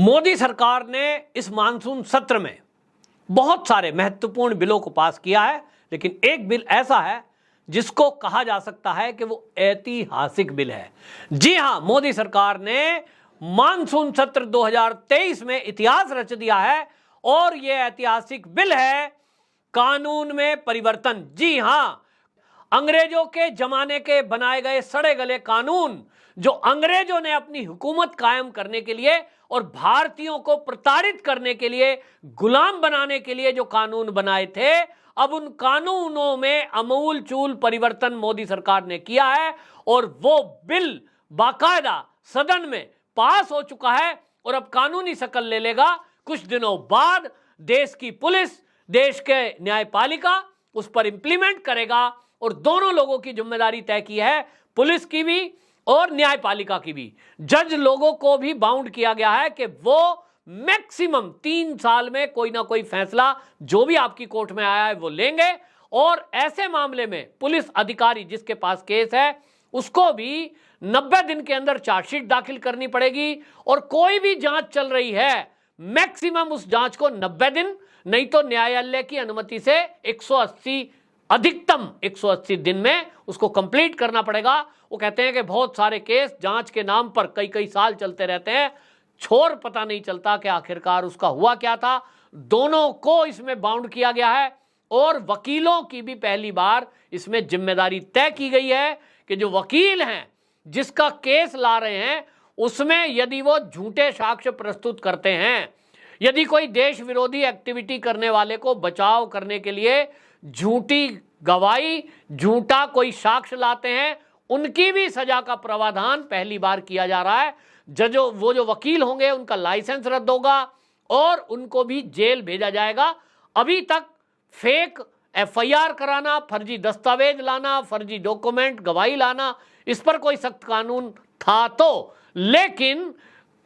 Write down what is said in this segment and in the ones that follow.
मोदी सरकार ने इस मानसून सत्र में बहुत सारे महत्वपूर्ण बिलों को पास किया है, लेकिन एक बिल ऐसा है जिसको कहा जा सकता है कि वो ऐतिहासिक बिल है। जी हां, मोदी सरकार ने मानसून सत्र 2023 में इतिहास रच दिया है और यह ऐतिहासिक बिल है कानून में परिवर्तन। जी हां, अंग्रेजों के जमाने के बनाए गए सड़े गले कानून जो अंग्रेजों ने अपनी हुकूमत कायम करने के लिए और भारतीयों को प्रताड़ित करने के लिए, गुलाम बनाने के लिए जो कानून बनाए थे, अब उन कानूनों में अमूल चूल परिवर्तन मोदी सरकार ने किया है और वो बिल बाकायदा सदन में पास हो चुका है और अब कानूनी शक्ल ले लेगा। कुछ दिनों बाद देश की पुलिस, देश के न्यायपालिका उस पर इंप्लीमेंट करेगा और दोनों लोगों की जिम्मेदारी तय की है, पुलिस की भी और न्यायपालिका की भी। जज लोगों को भी बाउंड किया गया है कि वो मैक्सिमम 3 साल में कोई ना कोई फैसला जो भी आपकी कोर्ट में आया है वो लेंगे और ऐसे मामले में पुलिस अधिकारी जिसके पास केस है उसको भी 90 दिन के अंदर चार्जशीट दाखिल करनी पड़ेगी और कोई भी जांच चल रही है मैक्सिमम उस जांच को 90 दिन, नहीं तो न्यायालय की अनुमति से 180, अधिकतम 180 दिन में उसको कंप्लीट करना पड़ेगा। वो कहते हैं कि बहुत सारे केस जांच के नाम पर कई कई साल चलते रहते हैं, छोर पता नहीं चलता कि आखिरकार उसका हुआ क्या था। दोनों को इसमें बाउंड किया गया है और वकीलों की भी पहली बार इसमें जिम्मेदारी तय की गई है कि जो वकील हैं जिसका केस ला रहे हैं उसमें यदि वो झूठे साक्ष्य प्रस्तुत करते हैं, यदि कोई देश विरोधी एक्टिविटी करने वाले को बचाव करने के लिए झूठी गवाही, झूठा कोई साक्ष्य लाते हैं, उनकी भी सजा का प्रावधान पहली बार किया जा रहा है। वो जो वकील होंगे उनका लाइसेंस रद्द होगा और उनको भी जेल भेजा जाएगा। अभी तक फेक एफआईआर कराना, फर्जी दस्तावेज लाना, फर्जी डॉक्यूमेंट, गवाही लाना, इस पर कोई सख्त कानून था तो, लेकिन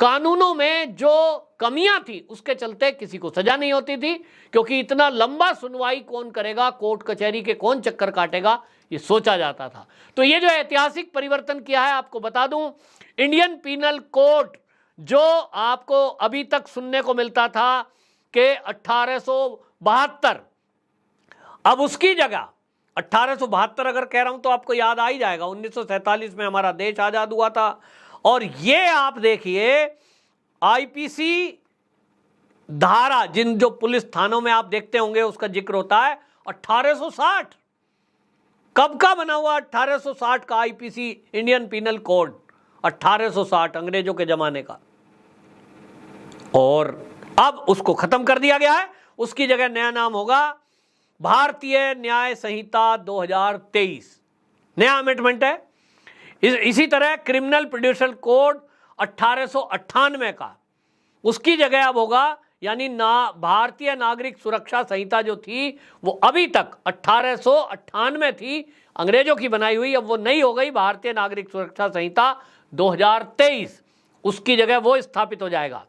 कानूनों में जो कमियां थी उसके चलते किसी को सजा नहीं होती थी, क्योंकि इतना लंबा सुनवाई कौन करेगा, कोर्ट कचहरी के कौन चक्कर काटेगा, ये सोचा जाता था। तो ये जो ऐतिहासिक परिवर्तन किया है, आपको बता दूं, इंडियन पीनल कोड जो आपको अभी तक सुनने को मिलता था कि 1872, अब उसकी जगह 1872 अगर कह रहा हूं तो आपको याद आ ही जाएगा 1947 में हमारा देश आजाद हुआ था। और ये आप देखिए आईपीसी धारा जो पुलिस थानों में आप देखते होंगे उसका जिक्र होता है 1860। कब का बना हुआ 1860 का आईपीसी इंडियन पीनल कोड, 1860 अंग्रेजों के जमाने का। और अब उसको खत्म कर दिया गया है, उसकी जगह नया नाम होगा भारतीय न्याय संहिता 2023, नया अमेंडमेंट है। इसी तरह क्रिमिनल प्रोड्यूसर कोड 1898 का, उसकी जगह अब होगा, यानी भारतीय नागरिक सुरक्षा संहिता जो थी वो अभी तक 1898 थी, अंग्रेजों की बनाई हुई, अब वो नई हो गई भारतीय नागरिक सुरक्षा संहिता 2023, उसकी जगह वो स्थापित हो जाएगा।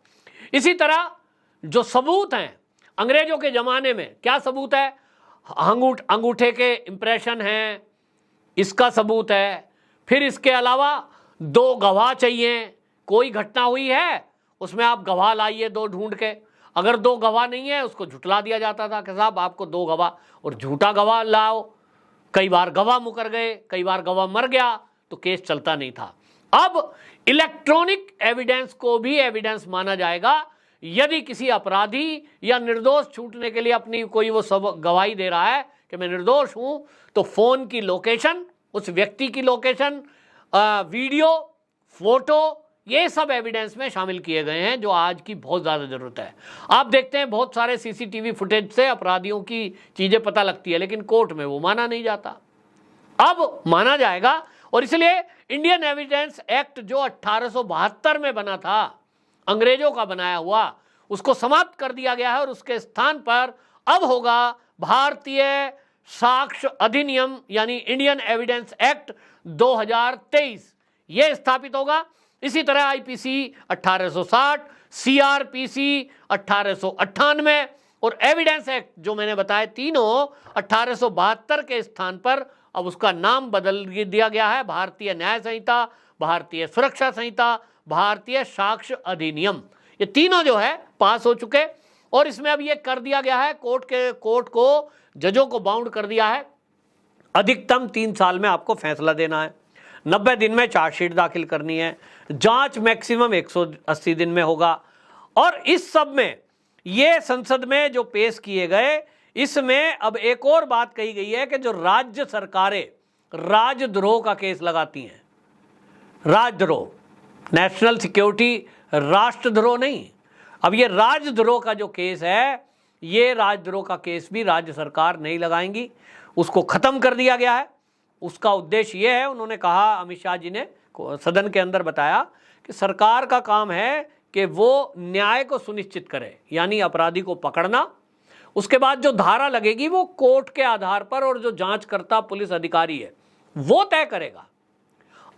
इसी तरह जो सबूत हैं अंग्रेजों के जमाने में, क्या सबूत है, अंगूठे के इंप्रेशन हैं, इसका सबूत है। फिर इसके अलावा 2 गवाह चाहिए, कोई घटना हुई है उसमें आप गवाह लाइए 2 ढूंढ के, अगर 2 गवाह नहीं है उसको झुठला दिया जाता था कि साहब आपको 2 गवाह, और झूठा गवाह लाओ। कई बार गवाह मुकर गए, कई बार गवाह मर गया तो केस चलता नहीं था। अब इलेक्ट्रॉनिक एविडेंस को भी एविडेंस माना जाएगा। यदि किसी अपराधी या निर्दोष छूटने के लिए अपनी कोई वो सब गवाही दे रहा है कि मैं निर्दोष हूं, तो फोन की लोकेशन, उस व्यक्ति की लोकेशन, वीडियो, फोटो, ये सब एविडेंस में शामिल किए गए हैं, जो आज की बहुत ज़्यादा ज़रूरत है। आप देखते हैं बहुत सारे सीसीटीवी फुटेज से अपराधियों की चीज़ें पता लगती है, लेकिन कोर्ट में वो माना नहीं जाता, अब माना जाएगा। और इसलिए इंडियन एविडेंस एक्ट जो 1872 में बना था, अंग्रेजों का बनाया हुआ, उसको समाप्त कर दिया गया है और उसके स्थान पर अब होगा भारतीय साक्ष्य अधिनियम, यानी इंडियन एविडेंस एक्ट 2023, ये स्थापित होगा। इसी तरह आईपीसी 1860, सीआरपीसी 1898 और एविडेंस एक्ट जो मैंने बताया तीनों 1872 के स्थान पर अब उसका नाम बदल दिया गया है भारतीय न्याय संहिता, भारतीय सुरक्षा संहिता, भारतीय साक्ष्य अधिनियम। ये तीनों जो है पास हो चुके। और इसमें अब ये कर दिया गया है, कोर्ट को, जजों को बाउंड कर दिया है, अधिकतम 3 साल में आपको फैसला देना है, 90 दिन में चार्जशीट दाखिल करनी है, जांच मैक्सिमम 180 दिन में होगा। और इस सब में ये संसद में जो पेश किए गए, इसमें अब एक और बात कही गई है कि जो राज्य सरकारें राजद्रोह का केस लगाती हैं, राजद्रोह, नेशनल सिक्योरिटी, राष्ट्रद्रोह नहीं, अब ये राजद्रोह का जो केस है, ये राजद्रोह का केस भी राज्य सरकार नहीं लगाएंगी, उसको खत्म कर दिया गया है। उसका उद्देश्य ये है, उन्होंने कहा, अमित शाह जी ने सदन के अंदर बताया कि सरकार का काम है कि वो न्याय को सुनिश्चित करे, यानी अपराधी को पकड़ना, उसके बाद जो धारा लगेगी वो कोर्ट के आधार पर, और जो जांचकर्ता पुलिस अधिकारी है वो तय करेगा।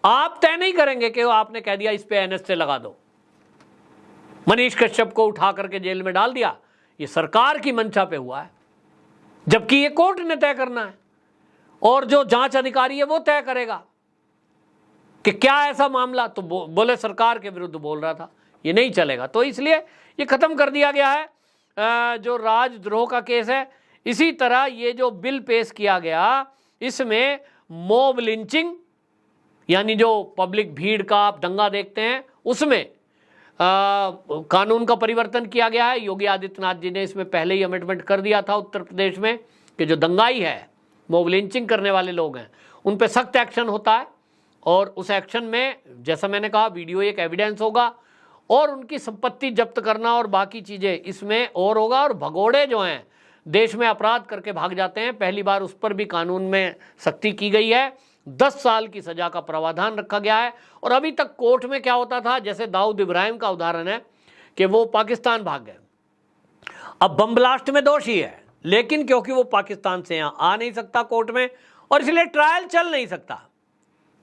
आप तय नहीं करेंगे कि आपने कह दिया इस पे एनएसए लगा दो, मनीष कश्यप को उठा करके जेल में डाल दिया, ये सरकार की मंशा पे हुआ है, जबकि ये कोर्ट ने तय करना है, और जो जांच अधिकारी है वो तय करेगा कि क्या ऐसा मामला, तो बोले सरकार के विरुद्ध बोल रहा था, ये नहीं चलेगा। तो इसलिए ये खत्म कर दिया गया है जो राजद्रोह का केस है। इसी तरह ये जो बिल पेश किया गया, इसमें मॉब लिंचिंग, यानी जो पब्लिक भीड़ का आप दंगा देखते हैं, उसमें कानून का परिवर्तन किया गया है। योगी आदित्यनाथ जी ने इसमें पहले ही अमेंडमेंट कर दिया था उत्तर प्रदेश में कि जो दंगाई है, मॉब लिंचिंग करने वाले लोग हैं, उन पे सख्त एक्शन होता है, और उस एक्शन में, जैसा मैंने कहा, वीडियो एक एविडेंस होगा, और उनकी संपत्ति जब्त करना और बाकी चीज़ें इसमें और होगा। और भगोड़े जो हैं, देश में अपराध करके भाग जाते हैं, पहली बार उस पर भी कानून में सख्ती की गई है, 10 साल की सजा का प्रावधान रखा गया है। और अभी तक कोर्ट में क्या होता था, जैसे दाऊद इब्राहिम का उदाहरण है कि वो पाकिस्तान भाग गए, अब बम ब्लास्ट में दोषी है, लेकिन क्योंकि वो पाकिस्तान से यहाँ आ नहीं सकता कोर्ट में, और इसलिए ट्रायल चल नहीं सकता,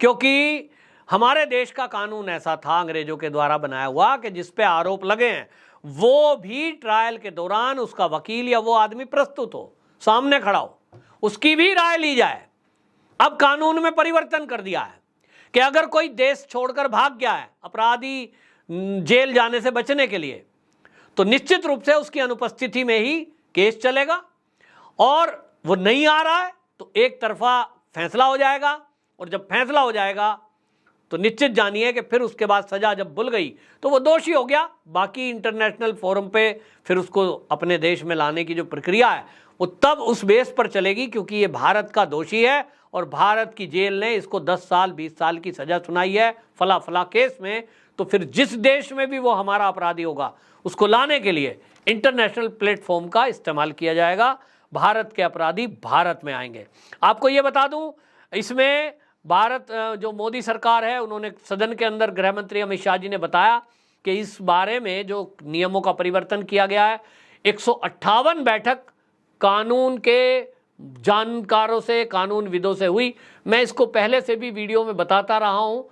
क्योंकि हमारे देश का कानून ऐसा था, अंग्रेजों के द्वारा बनाया हुआ, कि जिस पे आरोप लगे हैं वो भी ट्रायल के दौरान उसका वकील या वो आदमी प्रस्तुत हो, सामने खड़ा हो, उसकी भी राय ली जाए। अब कानून में परिवर्तन कर दिया है कि अगर कोई देश छोड़कर भाग गया है अपराधी जेल जाने से बचने के लिए, तो निश्चित रूप से उसकी अनुपस्थिति में ही केस चलेगा, और वो नहीं आ रहा है तो एक तरफा फैसला हो जाएगा, और जब फैसला हो जाएगा तो निश्चित जानिए कि फिर उसके बाद सजा जब भुल गई तो वो दोषी हो गया। बाकी इंटरनेशनल फोरम पे फिर उसको अपने देश में लाने की जो प्रक्रिया है वो तब उस बेस पर चलेगी, क्योंकि ये भारत का दोषी है और भारत की जेल ने इसको 10 साल 20 साल की सजा सुनाई है फला फला केस में। तो फिर जिस देश में भी वो हमारा अपराधी होगा उसको लाने के लिए इंटरनेशनल प्लेटफॉर्म का इस्तेमाल किया जाएगा। भारत के अपराधी भारत में आएंगे। आपको ये बता दूं, इसमें भारत जो मोदी सरकार है, उन्होंने सदन के अंदर गृह मंत्री अमित शाह जी ने बताया कि इस बारे में जो नियमों का परिवर्तन किया गया है, 158 बैठक कानून के जानकारों से, कानून विदों से हुई। मैं इसको पहले से भी वीडियो में बताता रहा हूँ।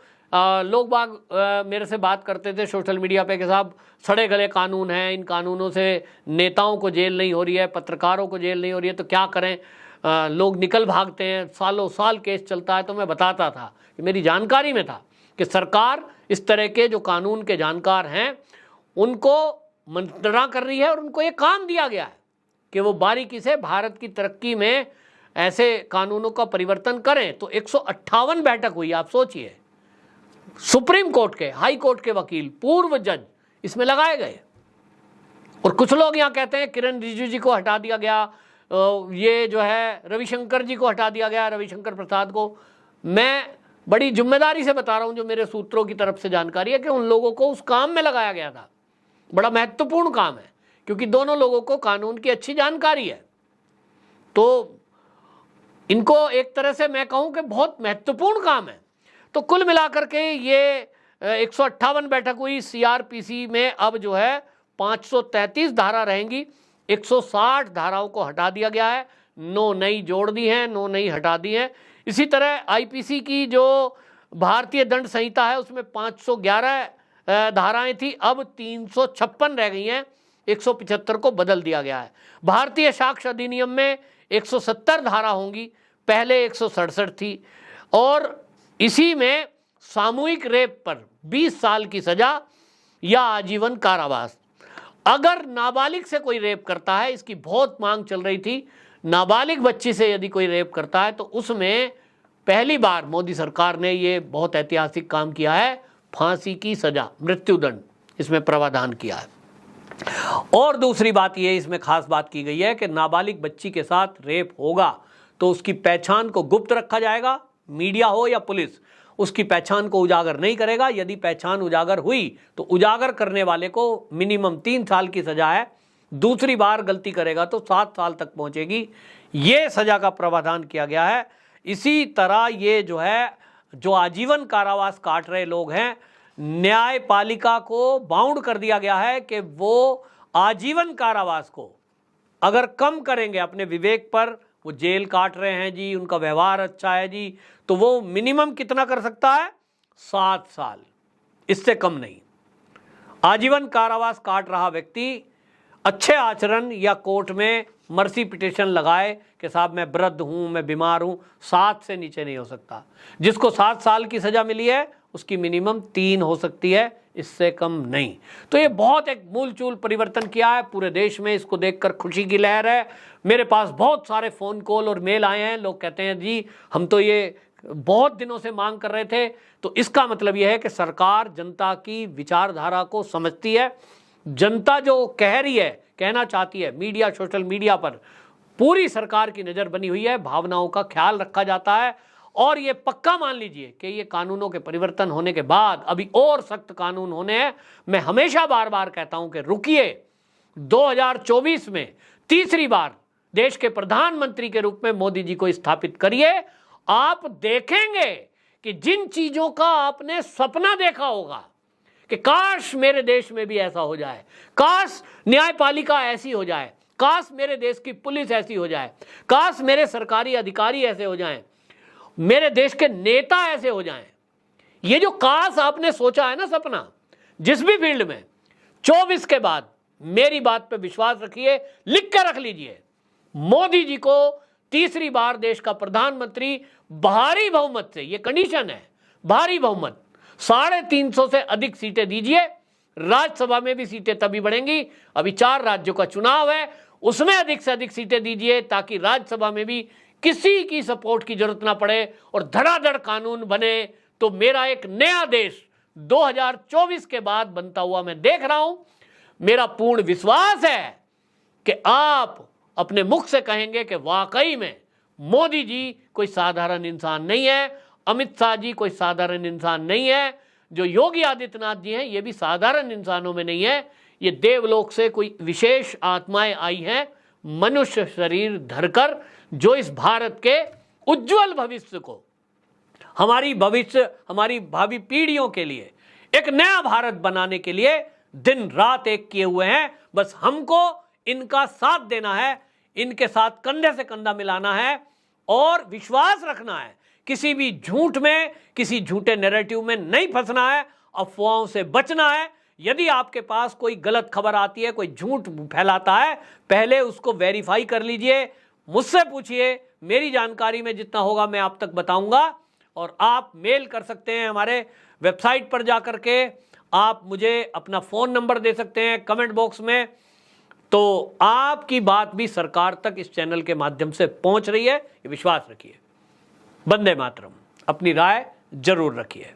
लोग बाग मेरे से बात करते थे सोशल मीडिया पे कि साहब सड़े गले कानून हैं, इन कानूनों से नेताओं को जेल नहीं हो रही है, पत्रकारों को जेल नहीं हो रही है, तो क्या करें, लोग निकल भागते हैं, सालों साल केस चलता है। तो मैं बताता था कि मेरी जानकारी में था कि सरकार इस तरह के जो कानून के जानकार हैं उनको मंत्रणा कर रही है, और उनको ये काम दिया गया है कि वो बारीकी से भारत की तरक्की में ऐसे कानूनों का परिवर्तन करें। तो 158 बैठक हुई। आप सोचिए, सुप्रीम कोर्ट के, हाई कोर्ट के वकील, पूर्व जज इसमें लगाए गए। और कुछ लोग यहाँ कहते हैं किरण रिजिजू जी को हटा दिया गया, ये जो है रविशंकर जी को हटा दिया गया, रविशंकर प्रसाद को। मैं बड़ी जिम्मेदारी से बता रहा हूँ, जो मेरे सूत्रों की तरफ से जानकारी है, कि उन लोगों को उस काम में लगाया गया था। बड़ा महत्वपूर्ण काम है, क्योंकि दोनों लोगों को कानून की अच्छी जानकारी है। तो इनको एक तरह से मैं कहूँ कि बहुत महत्वपूर्ण काम है। तो कुल मिलाकर के ये 158 बैठक हुई। सीआरपीसी में अब जो है 533 धारा रहेंगी, 160 धाराओं को हटा दिया गया है, 9 नई जोड़ दी हैं, 9 नई हटा दी हैं। इसी तरह आईपीसी की जो भारतीय दंड संहिता है उसमें 511 धाराएं थी, अब 356 रह गई हैं, 175 को बदल दिया गया है। भारतीय साक्ष्य अधिनियम में 170 धारा होंगी, पहले 167 थी। और इसी में सामूहिक रेप पर 20 साल की सजा, या आजीवन कारावास। अगर नाबालिग से कोई रेप करता है, इसकी बहुत मांग चल रही थी, नाबालिग बच्ची से यदि कोई रेप करता है तो उसमें पहली बार मोदी सरकार ने ये बहुत ऐतिहासिक काम किया है, फांसी की सजा, मृत्युदंड इसमें प्रावधान किया है। और दूसरी बात ये इसमें खास बात की गई है कि नाबालिग बच्ची के साथ रेप होगा तो उसकी पहचान को गुप्त रखा जाएगा, मीडिया हो या पुलिस उसकी पहचान को उजागर नहीं करेगा। यदि पहचान उजागर हुई तो उजागर करने वाले को मिनिमम 3 साल की सजा है, दूसरी बार गलती करेगा तो 7 साल तक पहुंचेगी। ये सजा का प्रावधान किया गया है। इसी तरह ये जो आजीवन कारावास काट रहे लोग हैं, न्यायपालिका को बाउंड कर दिया गया है कि वो आजीवन कारावास को अगर कम करेंगे अपने विवेक पर, वो जेल काट रहे हैं जी, उनका व्यवहार अच्छा है जी, तो वो मिनिमम कितना कर सकता है? 7 साल, इससे कम नहीं। आजीवन कारावास काट रहा व्यक्ति अच्छे आचरण या कोर्ट में मर्सी पिटिशन लगाए कि साहब मैं वृद्ध हूं, मैं बीमार हूं, 7 से नीचे नहीं हो सकता। जिसको 7 साल की सजा मिली है उसकी मिनिमम 3 हो सकती है, इससे कम नहीं। तो ये बहुत एक मूलचूल परिवर्तन किया है पूरे देश में। इसको देखकर खुशी की लहर है। मेरे पास बहुत सारे फ़ोन कॉल और मेल आए हैं, लोग कहते हैं जी हम तो ये बहुत दिनों से मांग कर रहे थे। तो इसका मतलब यह है कि सरकार जनता की विचारधारा को समझती है। जनता जो कह रही है, कहना चाहती है, मीडिया, सोशल मीडिया पर पूरी सरकार की नज़र बनी हुई है, भावनाओं का ख्याल रखा जाता है। और ये पक्का मान लीजिए कि ये कानूनों के परिवर्तन होने के बाद अभी और सख्त कानून होने हैं। मैं हमेशा बार बार कहता हूं कि रुकिए, 2024 में तीसरी बार देश के प्रधानमंत्री के रूप में मोदी जी को स्थापित करिए। आप देखेंगे कि जिन चीजों का आपने सपना देखा होगा कि काश मेरे देश में भी ऐसा हो जाए, काश न्यायपालिका ऐसी हो जाए, काश मेरे देश की पुलिस ऐसी हो जाए, काश मेरे सरकारी अधिकारी ऐसे हो जाएं, मेरे देश के नेता ऐसे हो जाएं। ये जो काश आपने सोचा है ना सपना, जिस भी फील्ड में, 24 के बाद मेरी बात पे विश्वास रखिए, लिख के रख लीजिए, मोदी जी को तीसरी बार देश का प्रधानमंत्री भारी बहुमत से, ये कंडीशन है, भारी बहुमत, 350 से अधिक सीटें दीजिए। राज्यसभा में भी सीटें तभी बढ़ेंगी, अभी 4 राज्यों का चुनाव है, उसमें अधिक से अधिक सीटें दीजिए ताकि राज्यसभा में भी किसी की सपोर्ट की जरूरत ना पड़े और धड़ाधड़ कानून बने। तो मेरा एक नया देश 2024 के बाद बनता हुआ मैं देख रहा हूं। मेरा पूर्ण विश्वास है कि आप अपने मुख से कहेंगे कि वाकई में मोदी जी कोई साधारण इंसान नहीं है, अमित शाह जी कोई साधारण इंसान नहीं है, जो योगी आदित्यनाथ जी हैं ये भी साधारण इंसानों में नहीं है, ये देवलोक से कोई विशेष आत्माएं आई हैं, मनुष्य शरीर धरकर, जो इस भारत के उज्जवल भविष्य को, हमारी भावी पीढ़ियों के लिए एक नया भारत बनाने के लिए दिन रात एक किए हुए हैं। बस हमको इनका साथ देना है, इनके साथ कंधे से कंधा मिलाना है और विश्वास रखना है। किसी भी झूठ में, किसी झूठे नैरेटिव में नहीं फंसना है, अफवाहों से बचना है। यदि आपके पास कोई गलत खबर आती है, कोई झूठ फैलाता है, पहले उसको वेरीफाई कर लीजिए, मुझसे पूछिए, मेरी जानकारी में जितना होगा मैं आप तक बताऊंगा। और आप मेल कर सकते हैं हमारे वेबसाइट पर जाकर के, आप मुझे अपना फ़ोन नंबर दे सकते हैं कमेंट बॉक्स में। तो आपकी बात भी सरकार तक इस चैनल के माध्यम से पहुंच रही है, ये विश्वास रखिए। वंदे मातरम। अपनी राय जरूर रखिए।